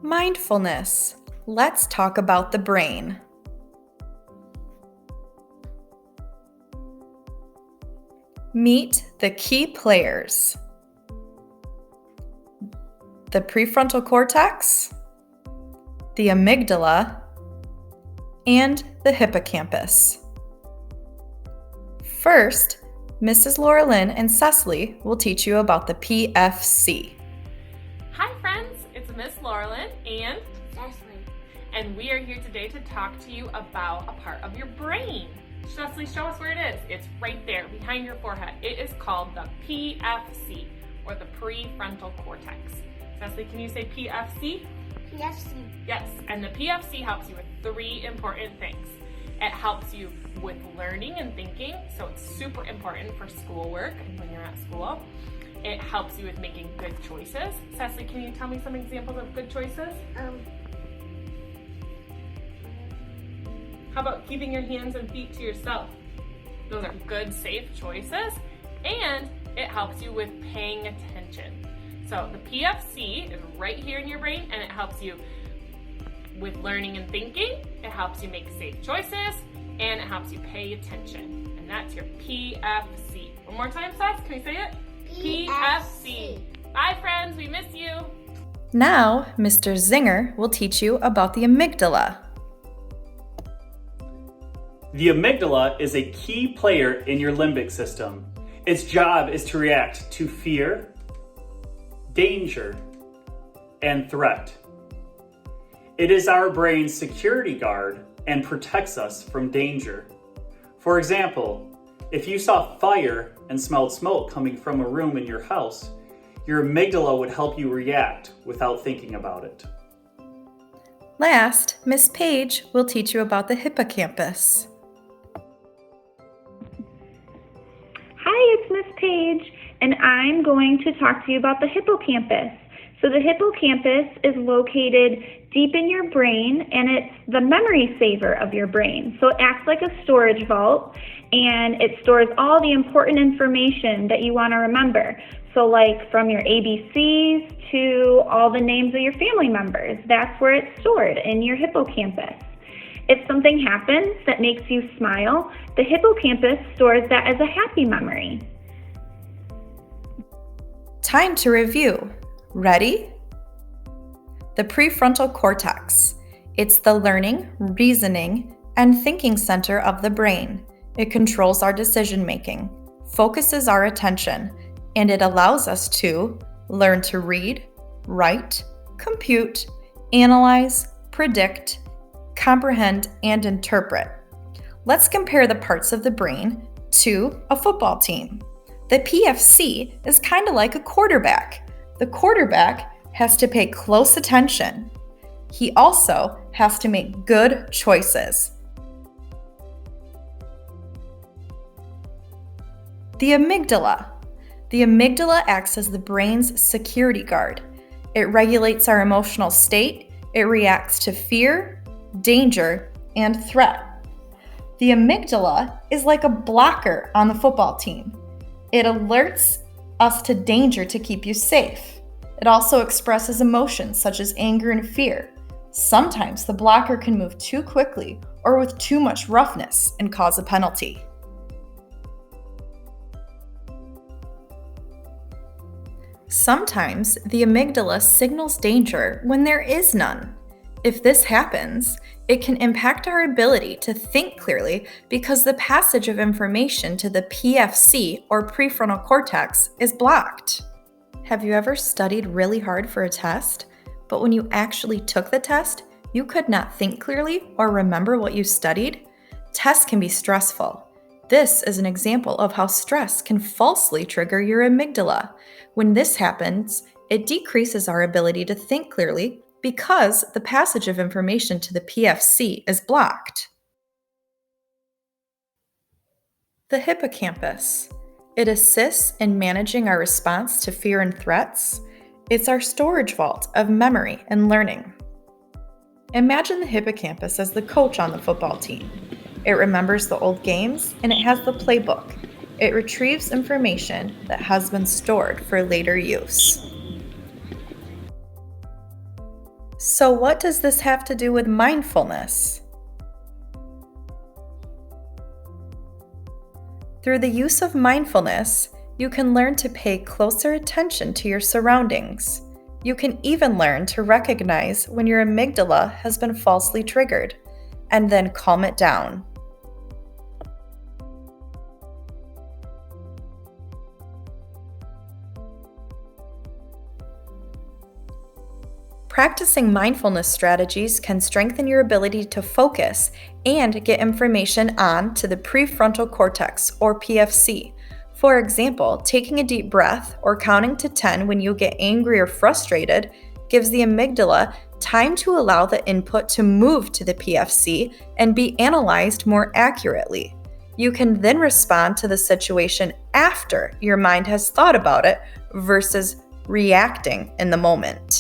Mindfulness. Let's talk about the brain. Meet the key players. The prefrontal cortex, the amygdala, and the hippocampus. First, Mrs. Laura Lynn and Cecily will teach you about the PFC. Hi friends, it's Miss Laura Lynn and Cecily. And we are here today to talk to you about a part of your brain. Cecily, show us where it is. It's right there behind your forehead. It is called the PFC, or the prefrontal cortex. Cecily, can you say PFC? PFC. Yes, and the PFC helps you with three important things. It helps you with learning and thinking, so it's super important for schoolwork and when you're at school. It helps you with making good choices. Cecily, can you tell me some examples of good choices? How about keeping your hands and feet to yourself? Those are good, safe choices. And it helps you with paying attention. So the PFC is right here in your brain, and it helps you with learning and thinking. It helps you make safe choices, and it helps you pay attention. And that's your PFC. One more time, Cec, can we say it? PFC. Bye, friends. We miss you. Now, Mr. Zinger will teach you about the amygdala. The amygdala is a key player in your limbic system. Its job is to react to fear, danger, and threat. It is our brain's security guard and protects us from danger. For example, if you saw fire and smelled smoke coming from a room in your house, your amygdala would help you react without thinking about it. Last, Miss Page will teach you about the hippocampus. Hi, it's Miss Page, and I'm going to talk to you about the hippocampus. So the hippocampus is located deep in your brain, and it's the memory saver of your brain. So it acts like a storage vault, and it stores all the important information that you want to remember. So like from your ABCs to all the names of your family members, that's where it's stored, in your hippocampus. If something happens that makes you smile, the hippocampus stores that as a happy memory. Time to review. Ready? The prefrontal cortex. It's the learning, reasoning, and thinking center of the brain. It controls our decision making, focuses our attention, and it allows us to learn to read, write, compute, analyze, predict, comprehend, and interpret. Let's compare the parts of the brain to a football team. The PFC is kind of like a quarterback. The quarterback has to pay close attention. He also has to make good choices. The amygdala. The amygdala acts as the brain's security guard. It regulates our emotional state. It reacts to fear, danger, and threat. The amygdala is like a blocker on the football team. It alerts us to danger to keep you safe. It also expresses emotions such as anger and fear. Sometimes the blocker can move too quickly or with too much roughness and cause a penalty. Sometimes the amygdala signals danger when there is none. If this happens, it can impact our ability to think clearly because the passage of information to the PFC or prefrontal cortex is blocked. Have you ever studied really hard for a test, but when you actually took the test, you could not think clearly or remember what you studied? Tests can be stressful. This is an example of how stress can falsely trigger your amygdala. When this happens, it decreases our ability to think clearly because the passage of information to the PFC is blocked. The hippocampus. It assists in managing our response to fear and threats. It's our storage vault of memory and learning. Imagine the hippocampus as the coach on the football team. It remembers the old games and it has the playbook. It retrieves information that has been stored for later use. So, what does this have to do with mindfulness? Through the use of mindfulness, you can learn to pay closer attention to your surroundings. You can even learn to recognize when your amygdala has been falsely triggered, and then calm it down. Practicing mindfulness strategies can strengthen your ability to focus and get information on to the prefrontal cortex, or PFC. For example, taking a deep breath or counting to 10 when you get angry or frustrated gives the amygdala time to allow the input to move to the PFC and be analyzed more accurately. You can then respond to the situation after your mind has thought about it versus reacting in the moment.